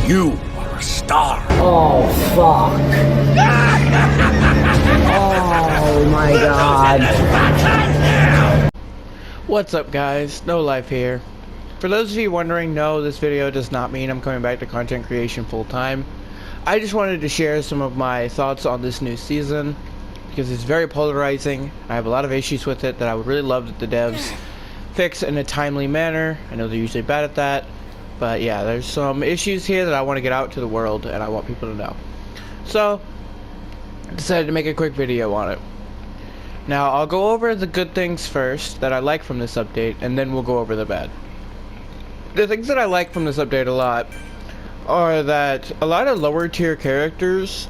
You are a star. Oh, fuck. Oh, my God. What's up, guys? No Life here. For those of you wondering, no, this video does not mean I'm coming back to content creation full-time. I just wanted to share some of my thoughts on this new season, because it's very polarizing. I have a lot of issues with it that I would really love that the devs fix in a timely manner. I know they're usually bad at that. But yeah, there's some issues here that I want to get out to the world and I want people to know. So, I decided to make a quick video on it. Now, I'll go over the good things first that I like from this update, and then we'll go over the bad. The things that I like from this update a lot are that a lot of lower tier characters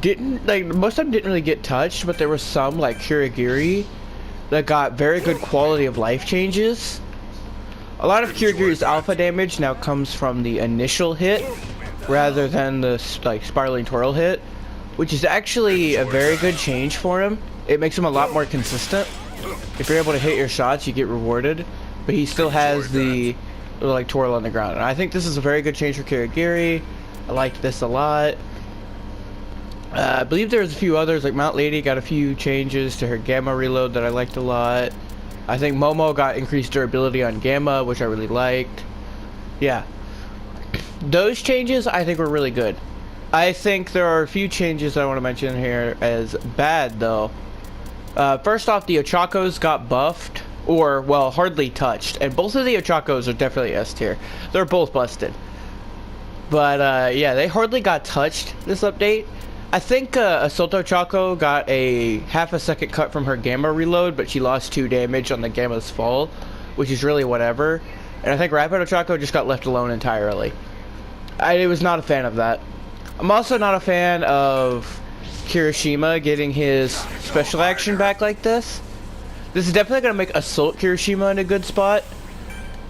didn't, like, most of them didn't really get touched, but there were some, like Kirigiri, that got very good quality of life changes. A lot of Kirigiri's alpha damage now comes from the initial hit rather than the spiraling twirl hit, which is actually a very good change for him. It makes him a lot more consistent. If you're able to hit your shots, you get rewarded, but he still has the little twirl on the ground. And I think this is a very good change for Kirigiri. I liked this a lot. I believe there's a few others, like Mount Lady got a few changes to her gamma reload that I liked a lot. I think Momo got increased durability on Gamma, which I really liked. Yeah. Those changes, I think, were really good. I think there are a few changes I want to mention here as bad, though. First off, the Ochakos got buffed, or, well, hardly touched. And both of the Ochakos are definitely S tier. They're both busted. But, yeah, they hardly got touched this update. I think Asoto Choco got a half a second cut from her Gamma reload, but she lost 2 damage on the Gamma's fall, which is really whatever. And I think Rapido Choco just got left alone entirely. I was not a fan of that. I'm also not a fan of Kirishima getting his special action back like this. This is definitely going to make Assault Kirishima in a good spot,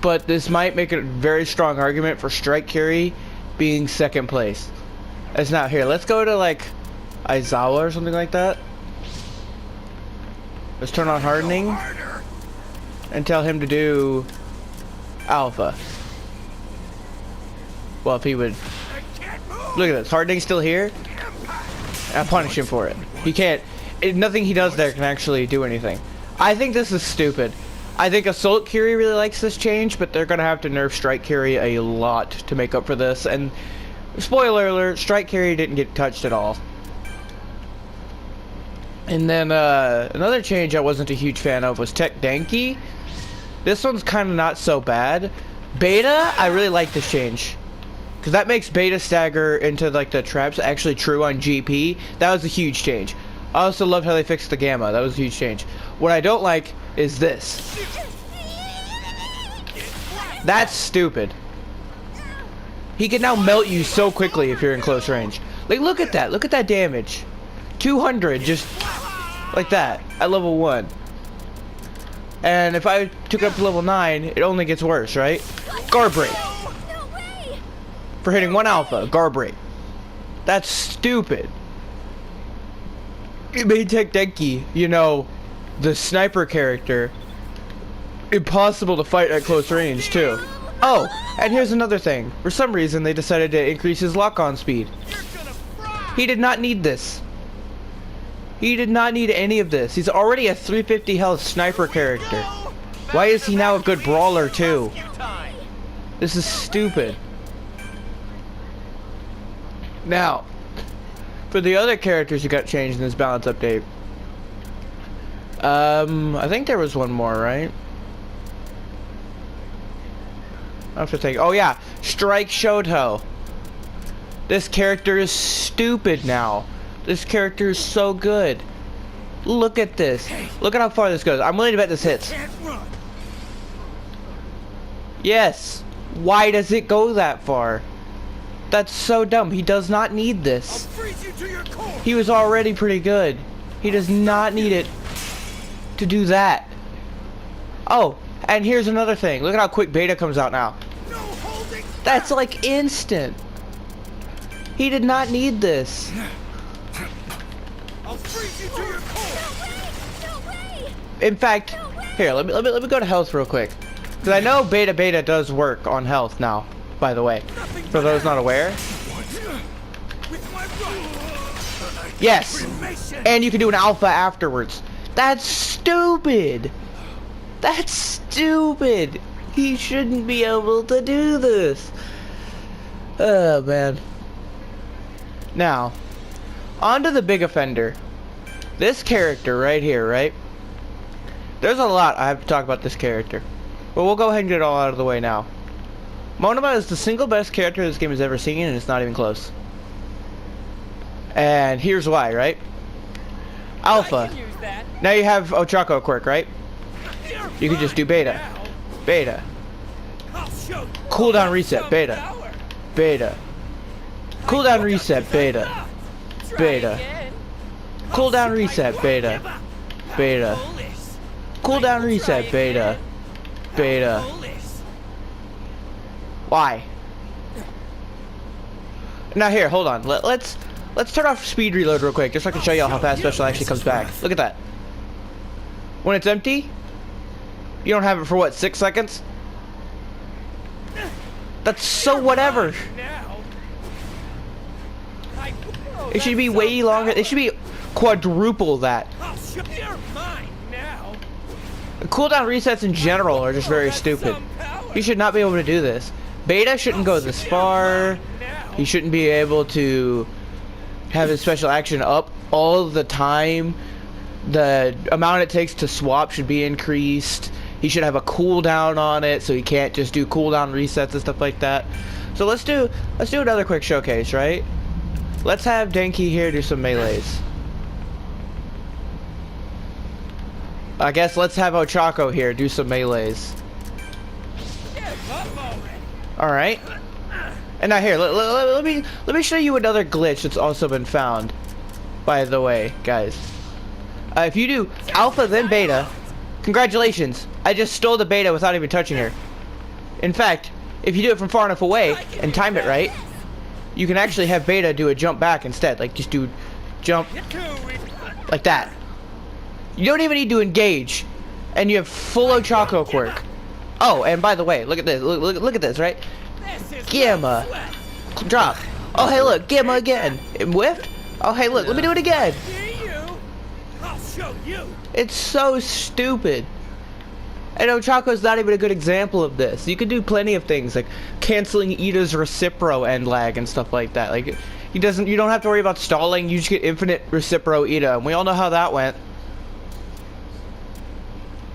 but this might make a very strong argument for Strike Kiri being second place. It's not here. Let's go to like Aizawa or something like that. Let's turn on hardening and tell him to do alpha. Well, if he would look at this, hardening's still here. I punish him for it. He can't. Nothing he does there can actually do anything. I think this is stupid. I think Assault Kiri really likes this change, but they're gonna have to nerf Strike Kiri a lot to make up for this. And spoiler alert, Strike Kiri didn't get touched at all. And then another change I wasn't a huge fan of was Tech Denki. This one's kind of not so bad. Beta, I really like this change, because that makes Beta stagger into like the traps actually true on GP. That was a huge change. I also loved how they fixed the Gamma. That was a huge change. What I don't like is this. That's stupid. He can now melt you so quickly if you're in close range. Like, look at that. Look at that damage. 200, just like that, at level 1. And if I took it up to level 9, it only gets worse, right? Garbreak. For hitting 1 alpha, Garbreak. That's stupid. It made Tech Denki, you know, the sniper character, impossible to fight at close range, too. Oh, and here's another thing. For some reason, they decided to increase his lock-on speed. He did not need this. He did not need any of this. He's already a 350 health sniper character. Why is he now a good brawler, too? This is stupid. Now, for the other characters who got changed in this balance update, I think there was one more, right? I have to think. Oh yeah, Strike Shoto. This character is stupid now. This character is so good. Look at this. Look at how far this goes. I'm willing to bet this hits. Yes. Why does it go that far? That's so dumb. He does not need this. He was already pretty good. He does not need it to do that. Oh, and here's another thing. Look at how quick Beta comes out now. That's like instant. He did not need this. In fact, here, let me go to health real quick, because I know Beta does work on health now. by the way, for those not aware. Yes, and you can do an alpha afterwards. That's stupid. That's stupid. He shouldn't be able to do this. Oh, man. Now, on to the big offender. This character right here, right? There's a lot I have to talk about this character. But we'll go ahead and get it all out of the way now. Monoma is the single best character this game has ever seen, and it's not even close. And here's why, right? Alpha. Now you have Ochako quirk, right? You can just do beta. Beta. Cooldown reset, beta. Beta. Cooldown reset, beta. Beta. Cooldown reset, beta. Beta. Cooldown reset, beta. Beta. Why? Now here, hold on. Let's turn off speed reload real quick, just so I can show y'all how fast special actually comes back. Look at that. When it's empty, you don't have it for what, 6 seconds? That's so whatever. It should be way longer. It should be quadruple that. Cooldown resets in general are just very stupid. You should not be able to do this. Beta shouldn't go this far. He shouldn't be able to have his special action up all the time. The amount it takes to swap should be increased. He should have a cooldown on it, so he can't just do cooldown resets and stuff like that. So let's do another quick showcase, right? Let's have Denki here do some melees. I guess let's have Ochako here do some melees. Alright. And now here, let me show you another glitch that's also been found. By the way, guys. If you do alpha then beta, congratulations. I just stole the beta without even touching her. In fact, if you do it from far enough away and time it right, you can actually have beta do a jump back instead. Like just do jump like that. You don't even need to engage, and you have full Ochako quirk. Oh, and by the way, look at this. Look at this, right? Gamma. Drop. Oh, hey, look. Gamma again. It whiffed. Oh, hey, look. Let me do it again. It's so stupid. And Ochako's not even a good example of this. You could do plenty of things, like canceling Ida's recipro end lag and stuff like that. Like, you don't have to worry about stalling. You just get infinite recipro Ida, and we all know how that went.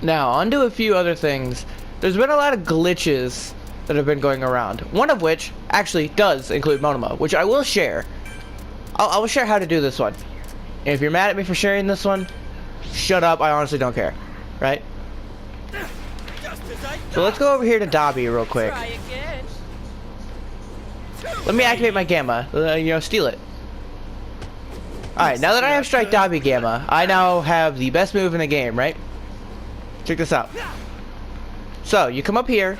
Now, on to a few other things. There's been a lot of glitches that have been going around. One of which actually does include Monoma, which I will share. I will share how to do this one. And if you're mad at me for sharing this one, shut up. I honestly don't care. Right? So let's go over here to Dobby real quick. Let me activate my Gamma. Steal it. Alright, now that I have Strike Dobby Gamma, I now have the best move in the game, right? Check this out. So, you come up here.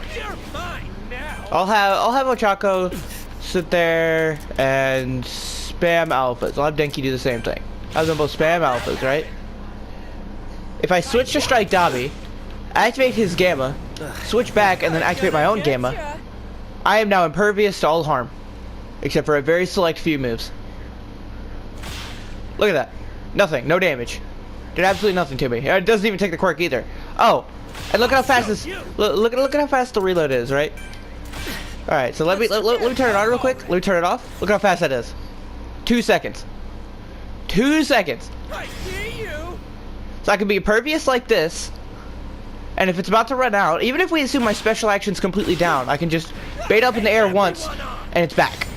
I'll have Ochako sit there and spam alphas. I'll have Denki do the same thing. Have them both spam alphas, right? If I switch to Strike Dobby, activate his Gamma, switch back, and then activate my own Gamma, I am now impervious to all harm. Except for a very select few moves. Look at that. Nothing. No damage. Did absolutely nothing to me. It doesn't even take the quirk either. Oh, and look at how fast this. Look at how fast the reload is, right? All right, so let me turn it on real quick. Let me turn it off. Look how fast that is. 2 seconds. 2 seconds. So I can be impervious like this, and if it's about to run out, even if we assume my special action's completely down, I can just bait up in the air once, and it's back.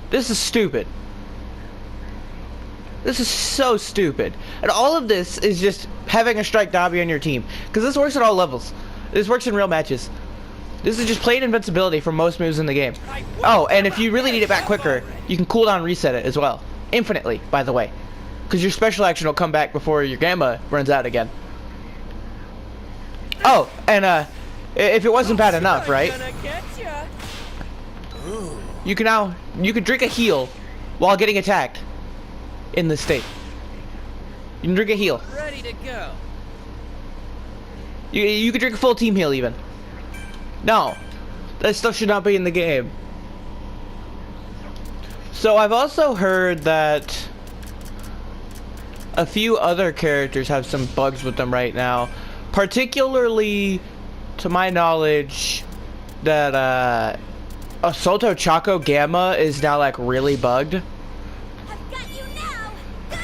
This is stupid. This is so stupid. And all of this is just having a Strike Dobby on your team. Because this works at all levels. This works in real matches. This is just plain invincibility for most moves in the game. Oh, and if you really need it back quicker, you can cooldown reset it as well. Infinitely, by the way. Because your special action will come back before your Gamma runs out again. Oh, and if it wasn't bad enough, right? You can drink a heal while getting attacked. In this state, you can drink a heal. Ready to go. You can drink a full team heal even. No, that stuff should not be in the game. So I've also heard that a few other characters have some bugs with them right now. Particularly, to my knowledge, that Assalto Chaco Gamma is now like really bugged. I've got you now. Go.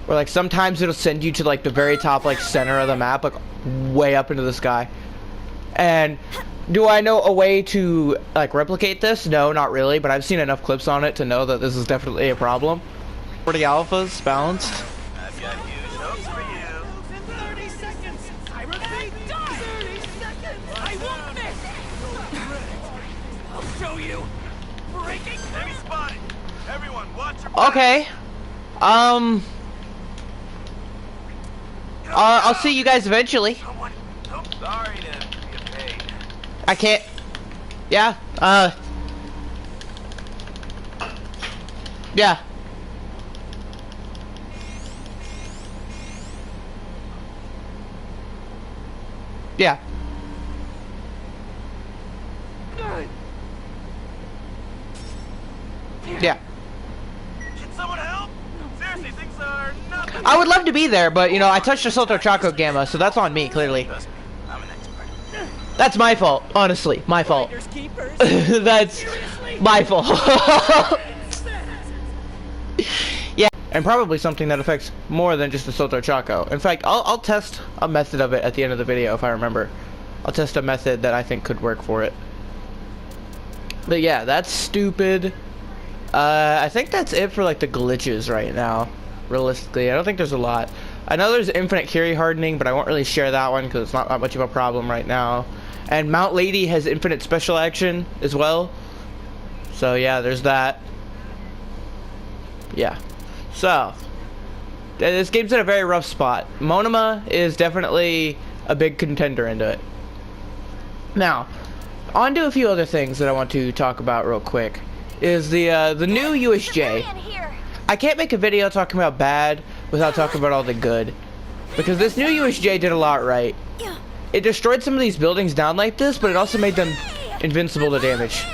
Or like sometimes it'll send you to like the very top like center of the map, like way up into the sky. And do I know a way to like replicate this? No, not really, but I've seen enough clips on it to know that this is definitely a problem. 40 alphas balanced. I've got huge hopes for you. In 30 seconds! I repeat, 30 seconds! I won't miss! I'll show you! Breaking Enemy spotted. Everyone, watch your back. Okay. I'll see you guys eventually. Someone. Oh, sorry to be a pain. I can't. Yeah. Yeah. Yeah. Yeah. Can someone help? Seriously, things are not. I would love to be there, but you know, I touched Assalto Chaco Gamma, so that's on me, clearly. Trust me, I'm an expert. That's my fault, honestly. My fault. finders keepers! That's my fault. Yeah. And probably something that affects more than just Assalto Chaco. In fact, I'll test a method of it at the end of the video if I remember. I'll test a method that I think could work for it. But yeah, that's stupid. I think that's it for like the glitches right now. Realistically, I don't think there's a lot. I know there's infinite carry hardening, but I won't really share that one because it's not that much of a problem right now. And Mount Lady has infinite special action as well. So yeah, there's that. Yeah. So this game's in a very rough spot. Monoma is definitely a big contender into it. Now, on to a few other things that I want to talk about real quick. Is the new USJ. Civilian here. I can't make a video talking about bad without talking about all the good. Because this new USJ did a lot right. It destroyed some of these buildings down like this, but it also made them invincible to damage.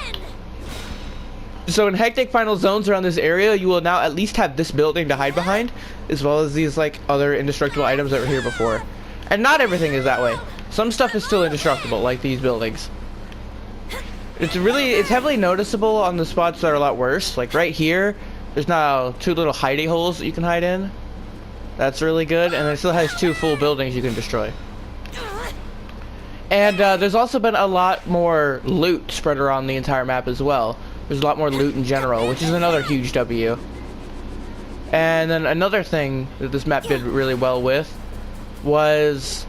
So in hectic final zones around this area, you will now at least have this building to hide behind, as well as these like other indestructible items that were here before. And not everything is that way. Some stuff is still indestructible, like these buildings. It's heavily noticeable on the spots that are a lot worse. Like right here, there's now 2 little hidey holes that you can hide in. That's really good, and it still has 2 full buildings you can destroy. And there's also been a lot more loot spread around the entire map as well. There's a lot more loot in general, which is another huge W. And then another thing that this map did really well with was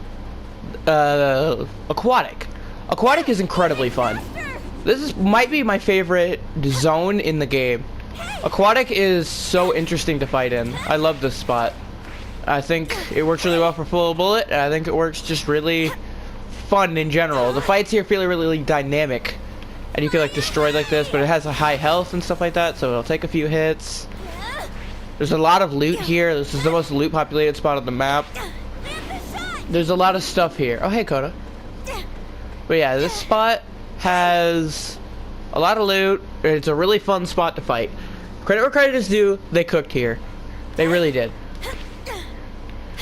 aquatic. Aquatic is incredibly fun. Might be my favorite zone in the game. Aquatic is so interesting to fight in. I love this spot. I think it works really well for full bullet, and I think it works just really fun in general. The fights here feel really dynamic, and you can like destroy like this, but it has a high health and stuff like that, so it'll take a few hits. There's a lot of loot here. This is the most loot populated spot on the map. There's a lot of stuff here. Oh, hey, Coda. But yeah, this spot has a lot of loot. It's a really fun spot to fight. Credit where credit is due, they cooked here. They really did.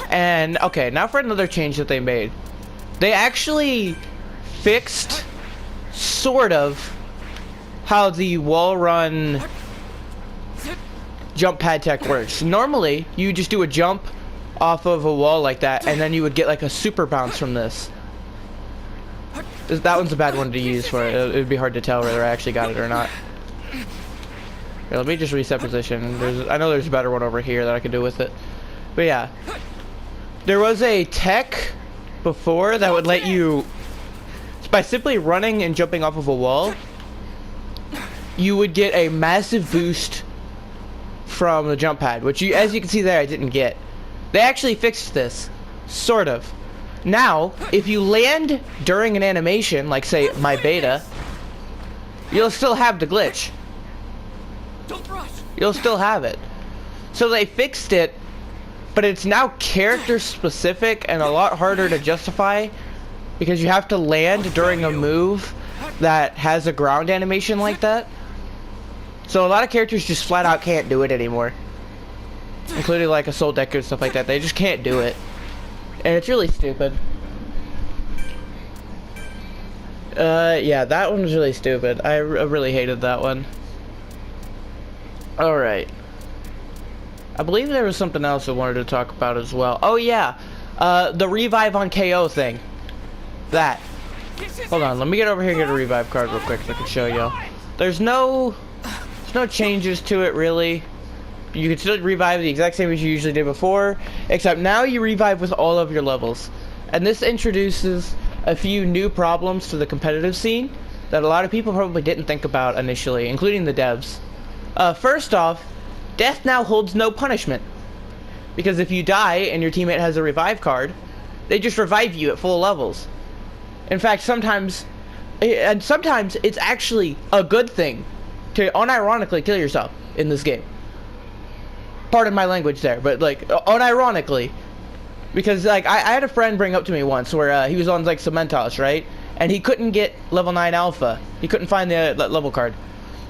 And, okay, now for another change that they made. They actually fixed, sort of, how the wall run jump pad tech works. Normally, you just do a jump off of a wall like that, and then you would get like a super bounce from this. That one's a bad one to use for it. It would be hard to tell whether I actually got it or not. Here, let me just reset position. I know there's a better one over here that I could do with it. But yeah. There was a tech before that would let you, by simply running and jumping off of a wall, you would get a massive boost from the jump pad, which as you can see there, I didn't get. They actually fixed this. Sort of. Now, if you land during an animation, like say my beta, you'll still have the glitch. Don't rush! You'll still have it. So they fixed it, but it's now character specific and a lot harder to justify because you have to land during a move that has a ground animation like that. So a lot of characters just flat out can't do it anymore, including like Assault Decker and stuff like that. They just can't do it, and it's really stupid. Yeah, that one was really stupid. I really hated that one. Alright. I believe there was something else I wanted to talk about as well. Oh yeah, the revive on KO thing. That. Hold on, let me get over here and get a revive card real quick so I can show you. There's no changes to it really. You can still revive the exact same as you usually did before, except now you revive with all of your levels. And this introduces a few new problems to the competitive scene that a lot of people probably didn't think about initially, including the devs. First off, death now holds no punishment. Because if you die and your teammate has a revive card, they just revive you at full levels. In fact, sometimes it's actually a good thing to unironically kill yourself in this game. Pardon my language there, but like, unironically. Because like, I had a friend bring up to me once where he was on like Cementos, right? And he couldn't get level 9 alpha. He couldn't find the level card.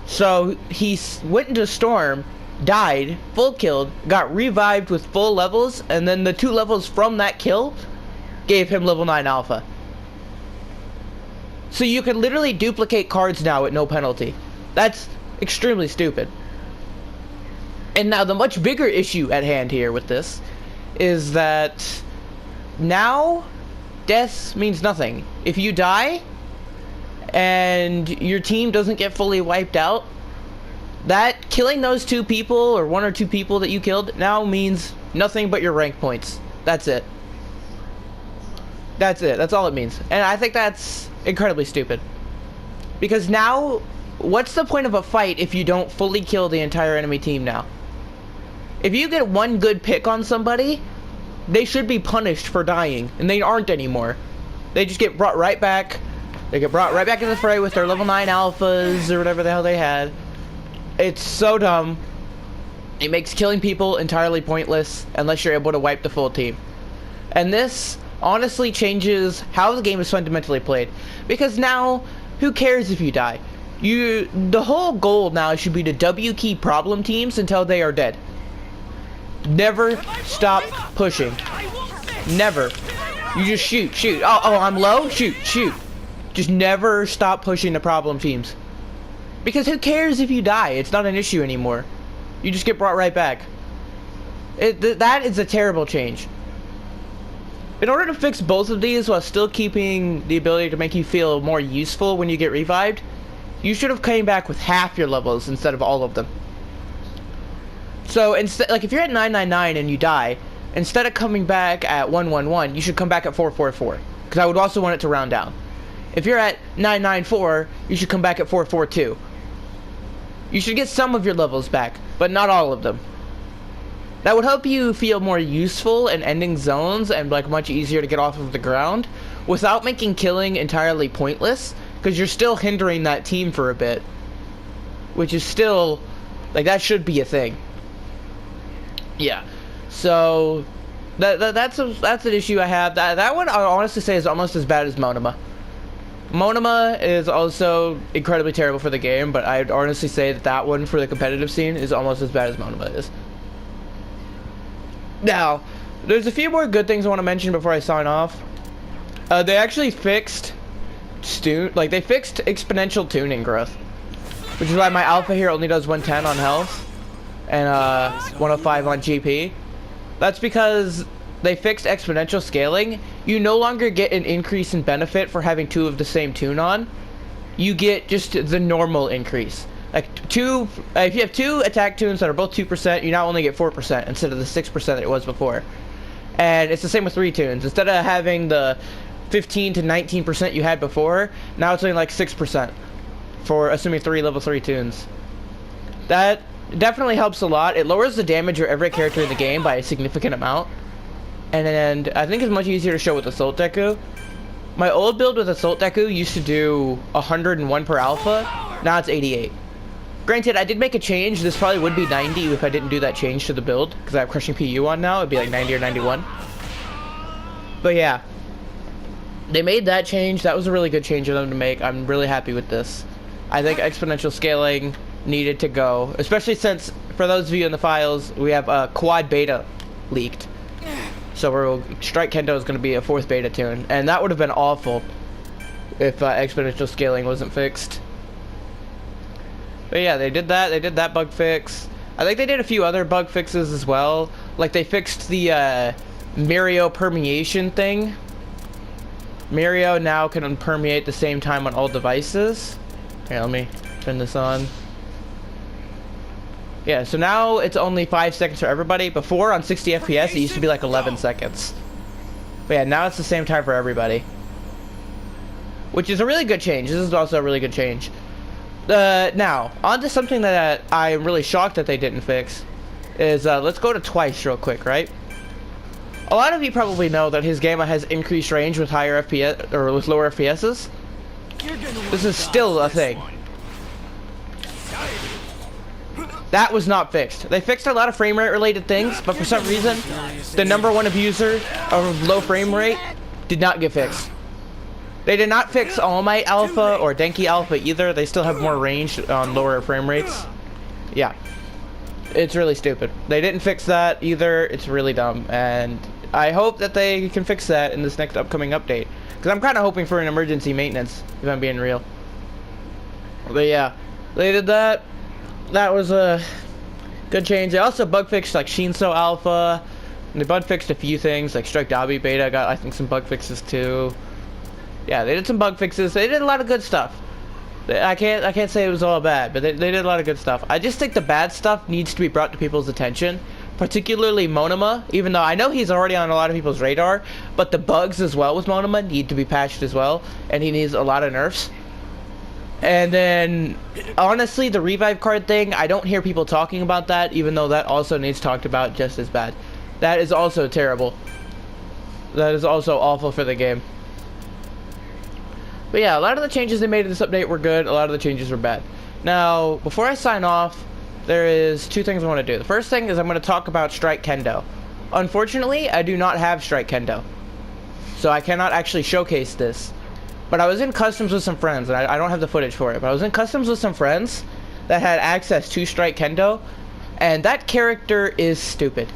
So he went into Storm, died, full killed, got revived with full levels, and then the 2 levels from that kill gave him level 9 alpha. So you can literally duplicate cards now at no penalty. That's extremely stupid. And now the much bigger issue at hand here with this is that now death means nothing. If you die and your team doesn't get fully wiped out, that killing those 2 people or 1 or 2 people that you killed now means nothing but your rank points. That's it. That's it. That's all it means. And I think that's incredibly stupid. Because now, what's the point of a fight if you don't fully kill the entire enemy team now? If you get one good pick on somebody, they should be punished for dying, and they aren't anymore. They just get brought right back. They get brought right back in the fray with their level 9 alphas or whatever the hell they had. It's so dumb. It makes killing people entirely pointless unless you're able to wipe the full team. And this honestly changes how the game is fundamentally played. Because now, who cares if you die? The whole goal now should be to W key problem teams until they are dead. Never stop pushing. Never. You just shoot. Oh, I'm low? Shoot. Just never stop pushing the problem teams. Because who cares if you die? It's not an issue anymore. You just get brought right back. That is a terrible change. In order to fix both of these while still keeping the ability to make you feel more useful when you get revived, you should have came back with half your levels instead of all of them. So instead, like if you're at 999 and you die, instead of coming back at 111, you should come back at 444. Because I would also want it to round down. If you're at 994, you should come back at 442. You should get some of your levels back, but not all of them. That would help you feel more useful in ending zones and like much easier to get off of the ground without making killing entirely pointless, because you're still hindering that team for a bit, which is still like, that should be a thing. Yeah, so that's an issue I have. That one I honestly say is almost as bad as Monoma. Monoma is also incredibly terrible for the game, but I'd honestly say that one for the competitive scene is almost as bad as Monoma is. Now, there's a few more good things I want to mention before I sign off. They actually fixed they fixed exponential tuning growth, which is why my alpha here only does 110 on health and 105 on GP. That's because they fixed exponential scaling. You no longer get an increase in benefit for having 2 of the same tune on. You get just the normal increase. Like if you have 2 attack tunes that are both 2%, you now only get 4% instead of the 6% that it was before. And it's the same with 3 tunes. Instead of having the 15 to 19% you had before, now it's only like 6% for assuming 3 level 3 tunes. That definitely helps a lot. It lowers the damage of every character in the game by a significant amount. And I think it's much easier to show with Assault Deku. My old build with Assault Deku used to do 101 per alpha. Now it's 88. Granted, I did make a change. This probably would be 90 if I didn't do that change to the build, because I have Crushing PU on now. It'd be like 90 or 91. But yeah. They made that change. That was a really good change for them to make. I'm really happy with this. I think exponential scaling needed to go, especially since, for those of you in the files, we have a quad beta leaked. So Strike Kendo is going to be a 4th beta tune, and that would have been awful if exponential scaling wasn't fixed. But yeah, they did that. They did that bug fix. I think they did a few other bug fixes as well. Like they fixed the Mario permeation thing. Mario now can permeate the same time on all devices. Here, let me turn this on. Yeah, so now it's only 5 seconds for everybody. Before, on 60 FPS, it used to be like 11 seconds. But yeah, now it's the same time for everybody. Which is a really good change. This is also a really good change. Now, on to something that I'm really shocked that they didn't fix. Is, let's go to twice real quick, right? A lot of you probably know that his Gamma has increased range with higher FPS, or with lower FPSs. This is still a thing. That was not fixed. They fixed a lot of frame rate related things, but for some reason, the #1 abuser of low frame rate did not get fixed. They did not fix All Might Alpha or Denki Alpha either. They still have more range on lower frame rates. Yeah. It's really stupid. They didn't fix that either. It's really dumb. And I hope that they can fix that in this next upcoming update. Because I'm kind of hoping for an emergency maintenance, if I'm being real. But yeah, they did that. That was a good change. They also bug fixed like Shinso Alpha. And they bug fixed a few things like Strike Dabi Beta got, I think, some bug fixes too. Yeah, they did some bug fixes. They did a lot of good stuff. I can't say it was all bad, but they did a lot of good stuff. I just think the bad stuff needs to be brought to people's attention, particularly Monoma, even though I know he's already on a lot of people's radar, but the bugs as well with Monoma need to be patched as well, and he needs a lot of nerfs. And then, honestly, the revive card thing, I don't hear people talking about that, even though that also needs talked about just as bad. That is also terrible. That is also awful for the game. But yeah, a lot of the changes they made in this update were good, a lot of the changes were bad. Now, before I sign off, there is 2 things I want to do. The first thing is I'm going to talk about Strike Kendo. Unfortunately, I do not have Strike Kendo, so I cannot actually showcase this. But I was in customs with some friends, and I don't have the footage for it, but I was in customs with some friends that had access to Strike Kendo, and that character is stupid.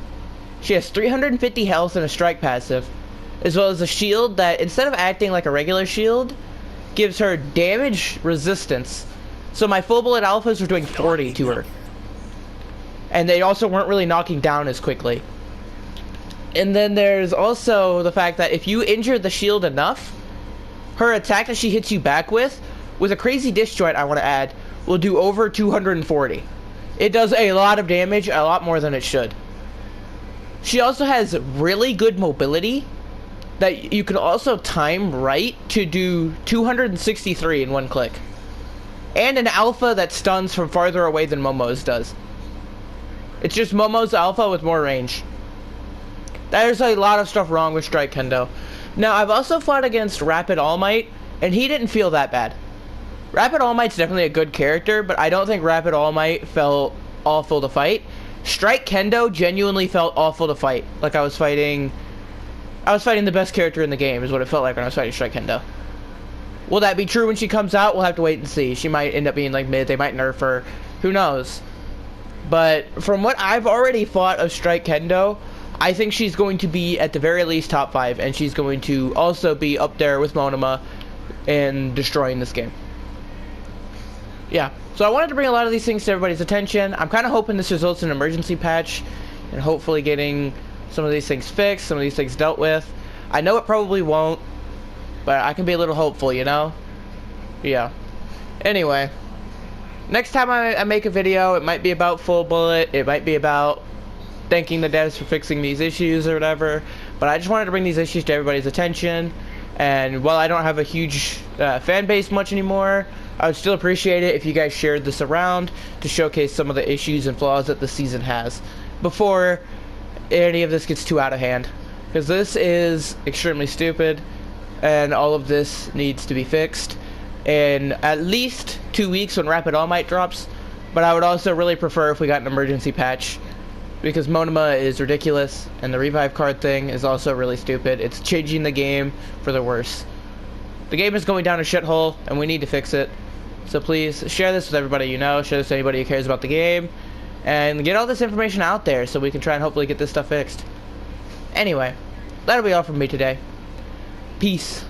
She has 350 health and a strike passive, as well as a shield that, instead of acting like a regular shield, gives her damage resistance. So my full bullet alphas were doing 40 to her. And they also weren't really knocking down as quickly. And then there's also the fact that if you injure the shield enough, her attack that she hits you back with a crazy disjoint I want to add, will do over 240. It does a lot of damage, a lot more than it should. She also has really good mobility that you can also time right to do 263 in one click. And an alpha that stuns from farther away than Momo's does. It's just Momo's alpha with more range. There's a lot of stuff wrong with Strike Kendo. Now, I've also fought against Rapid All Might, and he didn't feel that bad. Rapid All Might's definitely a good character, but I don't think Rapid All Might felt awful to fight. Strike Kendo genuinely felt awful to fight. Like I was fighting the best character in the game, is what it felt like when I was fighting Strike Kendo. Will that be true when she comes out? We'll have to wait and see. She might end up being like mid, they might nerf her. Who knows? But from what I've already fought of Strike Kendo, I think she's going to be at the very least top 5, and she's going to also be up there with Monoma in destroying this game. Yeah, so I wanted to bring a lot of these things to everybody's attention. I'm kind of hoping this results in an emergency patch, and hopefully getting some of these things fixed, some of these things dealt with. I know it probably won't, but I can be a little hopeful, you know? Yeah. Anyway, next time I make a video, it might be about Full Bullet, it might be about thanking the devs for fixing these issues or whatever, but I just wanted to bring these issues to everybody's attention. And while I don't have a huge fan base much anymore, I would still appreciate it if you guys shared this around to showcase some of the issues and flaws that the season has before any of this gets too out of hand, because this is extremely stupid and all of this needs to be fixed in at least 2 weeks when Rapid All Might drops. But I would also really prefer if we got an emergency patch, because Monoma is ridiculous and the revive card thing is also really stupid. It's changing the game for the worse. The game is going down a shithole, and we need to fix it. So please, share this with everybody you know, share this with anybody who cares about the game, and get all this information out there so we can try and hopefully get this stuff fixed. Anyway, that'll be all from me today. Peace.